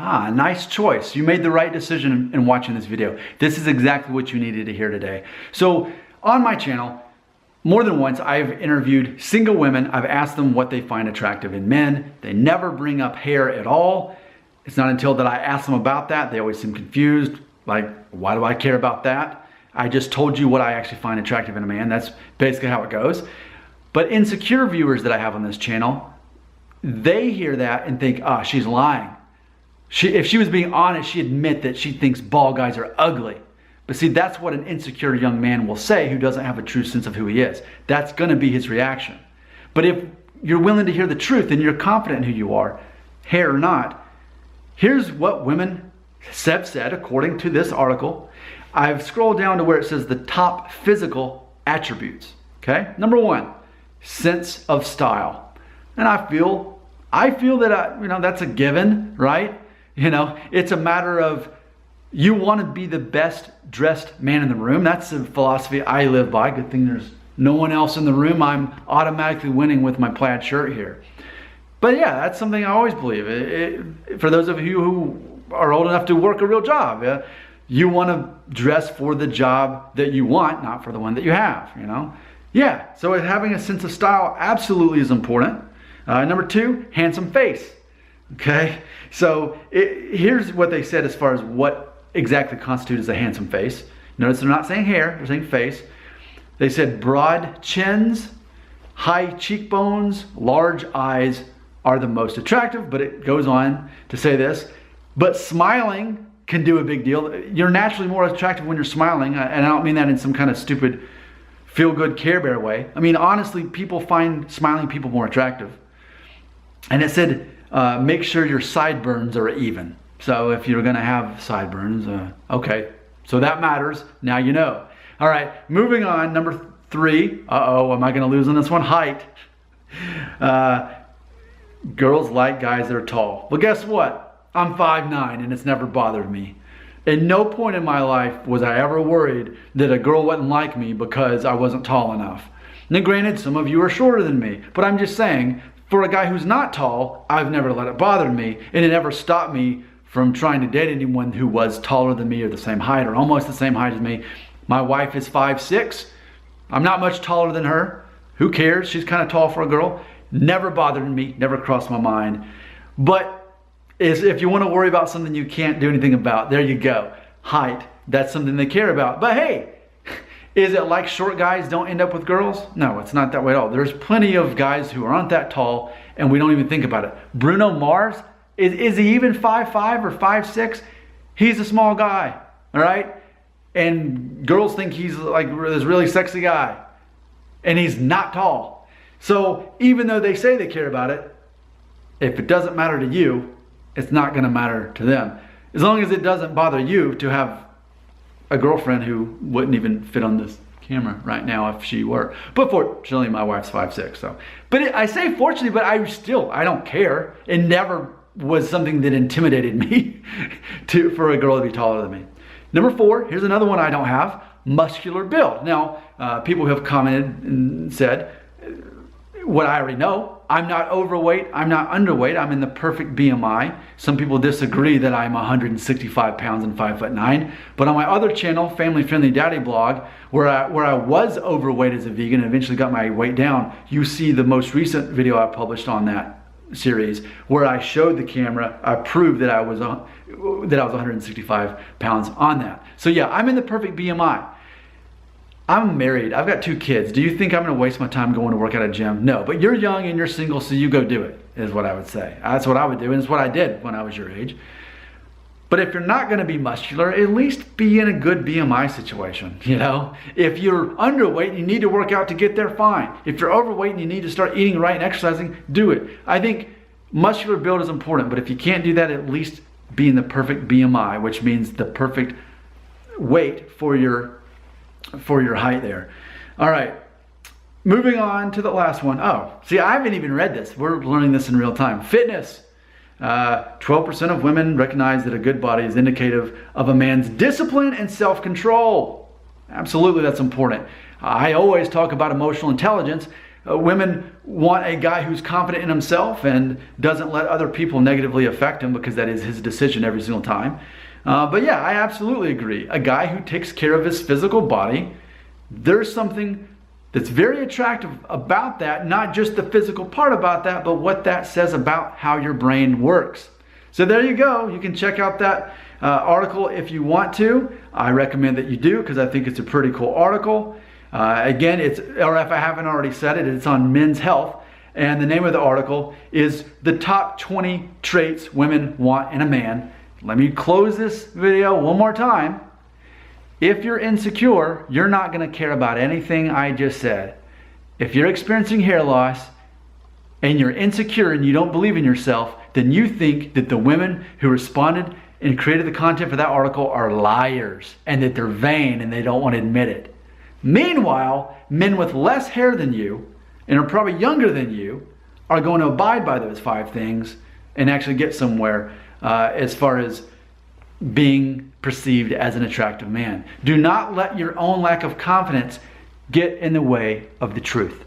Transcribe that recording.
Ah, nice choice. You made the right decision in watching this video. This is exactly what you needed to hear today. So on my channel, more than once, I've interviewed single women. I've asked them what they find attractive in men. They never bring up hair at all. It's not until that I ask them about that, they always seem confused. Like, why do I care about that? I just told you what I actually find attractive in a man. That's basically how it goes. But insecure viewers that I have on this channel, they hear that and think, ah, she's lying. If she was being honest, she'd admit that she thinks bald guys are ugly. But see, that's what an insecure young man will say who doesn't have a true sense of who he is. That's going to be his reaction. But if you're willing to hear the truth and you're confident in who you are, hair or not, here's what women have said according to this article. I've scrolled down to where it says the top physical attributes. Okay, number 1, sense of style. And I feel that that's a given, right? It's a matter of you want to be the best dressed man in the room. That's the philosophy I live by. Good thing there's no one else in the room. I'm automatically winning with my plaid shirt here. But yeah, that's something I always believe. For those of you who are old enough to work a real job, you want to dress for the job that you want, not for the one that you have, Yeah, so having a sense of style absolutely is important. Number 2, handsome face. Okay, so here's what they said as far as what exactly constitutes a handsome face. Notice they're not saying hair, they're saying face. They said broad chins, high cheekbones, large eyes are the most attractive, but it goes on to say this. But smiling can do a big deal. You're naturally more attractive when you're smiling, and I don't mean that in some kind of stupid feel-good Care Bear way. I mean, honestly, people find smiling people more attractive. And it said, make sure your sideburns are even. So if you're gonna have sideburns, okay, so that matters, now you know. All right, moving on, number 3, am I gonna lose on this one? Height. Girls like guys that are tall. Well, guess what? I'm 5'9", and it's never bothered me. At no point in my life was I ever worried that a girl wouldn't like me because I wasn't tall enough. Now granted, some of you are shorter than me, but I'm just saying, for a guy who's not tall, I've never let it bother me, and it never stopped me from trying to date anyone who was taller than me or the same height or almost the same height as me. My wife is 5'6". I'm not much taller than her. Who cares? She's kind of tall for a girl. Never bothered me, never crossed my mind. But if you want to worry about something you can't do anything about, there you go. Height, that's something they care about. But hey, is it like short guys don't end up with girls? No, it's not that way at all. There's plenty of guys who aren't that tall and we don't even think about it. Bruno Mars, is he even 5'5" or 5'6"? He's a small guy, all right? And girls think he's like this really sexy guy. And he's not tall. So even though they say they care about it, if it doesn't matter to you, it's not gonna matter to them. As long as it doesn't bother you to have a girlfriend who wouldn't even fit on this camera right now if she were. But fortunately, my wife's 5'6", so. But I say fortunately, but I don't care. It never was something that intimidated me for a girl to be taller than me. Number 4, here's another one I don't have, muscular build. Now, people have commented and said, what I already know, I'm not overweight, I'm not underweight, I'm in the perfect BMI. Some people disagree that I'm 165 pounds and 5'9", but on my other channel, Family Friendly Daddy Blog, where I was overweight as a vegan and eventually got my weight down, you see the most recent video I published on that series where I showed the camera, I proved that I was 165 pounds on that. So yeah, I'm in the perfect BMI. I'm married, I've got 2 kids. Do you think I'm gonna waste my time going to work at a gym? No, but you're young and you're single, so you go do it, is what I would say. That's what I would do, and it's what I did when I was your age. But if you're not gonna be muscular, at least be in a good BMI situation, If you're underweight and you need to work out to get there, fine. If you're overweight and you need to start eating right and exercising, do it. I think muscular build is important, but if you can't do that, at least be in the perfect BMI, which means the perfect weight for your height there. All right, moving on to the last one. Oh, see, I haven't even read this. We're learning this in real time. Fitness. 12% of women recognize that a good body is indicative of a man's discipline and self-control. Absolutely, that's important. I always talk about emotional intelligence, Women want a guy who's confident in himself and doesn't let other people negatively affect him because that is his decision every single time. But yeah, I absolutely agree. A guy who takes care of his physical body, there's something that's very attractive about that, not just the physical part about that, but what that says about how your brain works. So there you go. You can check out that article if you want to. I recommend that you do because I think it's a pretty cool article. Again, or if I haven't already said it, it's on Men's Health. And the name of the article is The Top 20 Traits Women Want in a Man. Let me close this video one more time. If you're insecure, you're not going to care about anything I just said. If you're experiencing hair loss and you're insecure and you don't believe in yourself, then you think that the women who responded and created the content for that article are liars and that they're vain and they don't want to admit it. Meanwhile, men with less hair than you and are probably younger than you are going to abide by those 5 things and actually get somewhere as far as being perceived as an attractive man. Do not let your own lack of confidence get in the way of the truth.